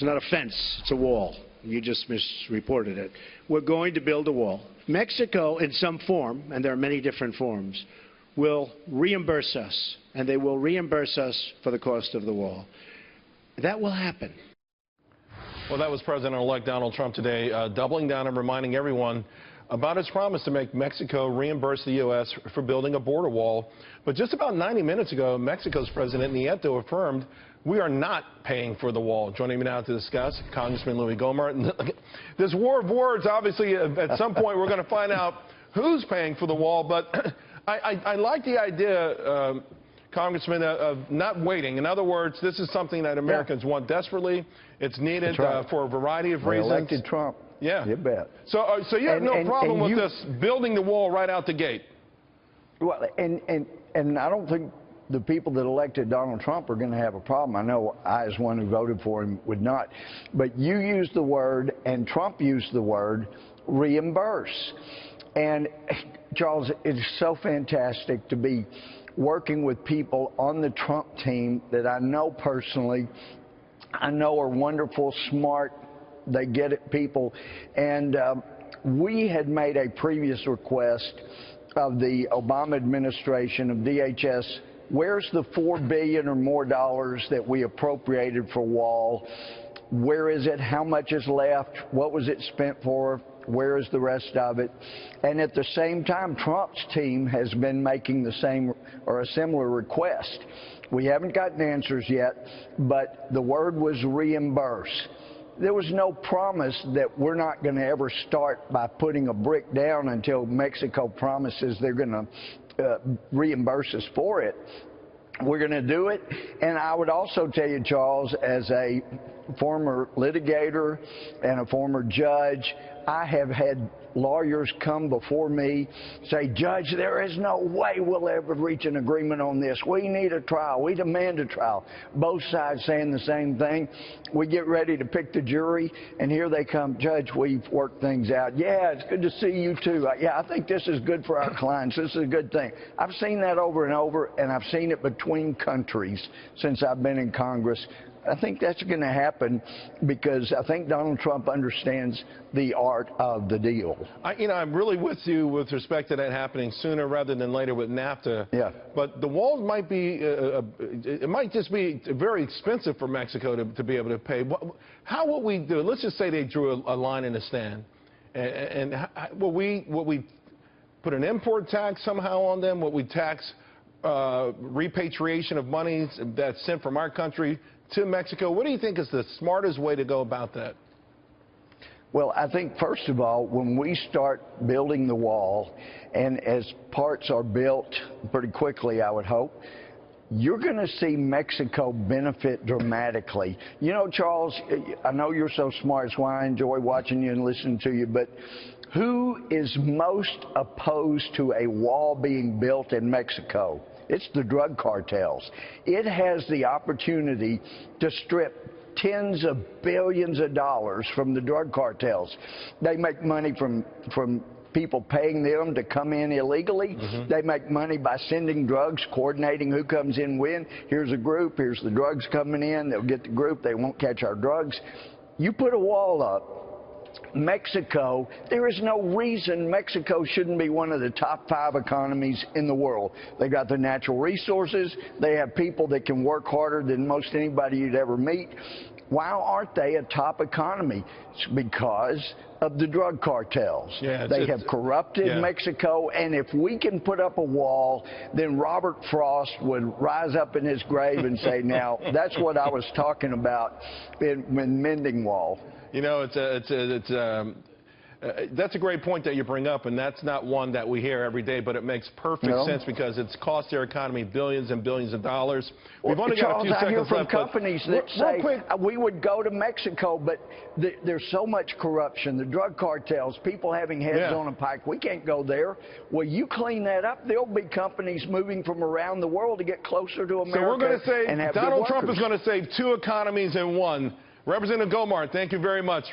not a fence. It's a wall. You just misreported it. We're going to build a wall. Mexico, in some form, and there are many different forms, will reimburse us, and they will reimburse us for the cost of the wall. That will happen. Well, that was President-elect Donald Trump today, doubling down and reminding everyone about his promise to make Mexico reimburse the U.S. for building a border wall. But just about 90 minutes ago, Mexico's President Nieto affirmed we are not paying for the wall. Joining me now to discuss, Congressman Louie Gohmert. This war of words, obviously, at some point we're going to find out who's paying for the wall. But I like the idea, Congressman, of not waiting. In other words, this is something that Americans want desperately. It's needed for a variety of reasons. They elected Trump. Yeah. You bet. So you have no problem with this building the wall right out the gate? Well, and I don't think the people that elected Donald Trump are going to have a problem. I know I, as one who voted for him, would not. But you used the word, and Trump used the word, reimburse. And, Charles, it is so fantastic to be working with people on the Trump team that I know personally, I know are wonderful, smart, they get it people. And we had made a previous request of the Obama administration, of DHS, where's the $4 billion or more that we appropriated for wall? Where is it? How much is left? What was it spent for? Where is the rest of it? And at the same time, Trump's team has been making the same or a similar request. We haven't gotten answers yet, but the word was reimburse. There was no promise that we're not going to ever start by putting a brick down until Mexico promises they're going to reimburse us for it. We're going to do it. And I would also tell you, Charles, as a former litigator and a former judge, I have had lawyers come before me say, Judge, there is no way we'll ever reach an agreement on this. We need a trial. We demand a trial. Both sides saying the same thing. We get ready to pick the jury, and here they come. Judge, we've worked things out. Yeah, it's good to see you too. Yeah, I think this is good for our clients. This is a good thing. I've seen that over and over, and I've seen it between countries since I've been in Congress. I think that's going to happen because I think Donald Trump understands the art of the deal. I'm really with you with respect to that happening sooner rather than later with NAFTA. Yeah. But the walls might be, it might just be very expensive for Mexico to be able to pay. How would we do it? Let's just say they drew a line in the sand. And will we put an import tax somehow on them? Will we tax repatriation of money that's sent from our country to Mexico? What do you think is the smartest way to go about that? Well, I think, first of all, when we start building the wall, and as parts are built pretty quickly, I would hope, you're going to see Mexico benefit dramatically. You know, Charles, I know you're so smart. It's why I enjoy watching you and listening to you, but who is most opposed to a wall being built in Mexico? It's the drug cartels. It has the opportunity to strip tens of billions of dollars from the drug cartels. They make money from people paying them to come in illegally. They make money by sending drugs, coordinating who comes in when. Here's a group, here's the drugs coming in. They'll get the group, they won't catch our drugs. You put a wall up, Mexico, there is no reason Mexico shouldn't be one of the top 5 economies in the world. They got the natural resources. They have people that can work harder than most anybody you'd ever meet. Why aren't they a top economy? It's because of the drug cartels. Yeah, they have corrupted Mexico, and if we can put up a wall, then Robert Frost would rise up in his grave and say, now, that's what I was talking about in mending wall. You know, that's a great point that you bring up, and that's not one that we hear every day, but it makes perfect sense because it's cost their economy billions and billions of dollars. We've only got a few seconds left. I hear from companies that say we would go to Mexico, but there's so much corruption, the drug cartels, people having heads on a pike. We can't go there. Well, you clean that up, there'll be companies moving from around the world to get closer to America. So we're going to say and have Donald Trump is going to save 2 economies in one. Representative Gohmert, thank you very much.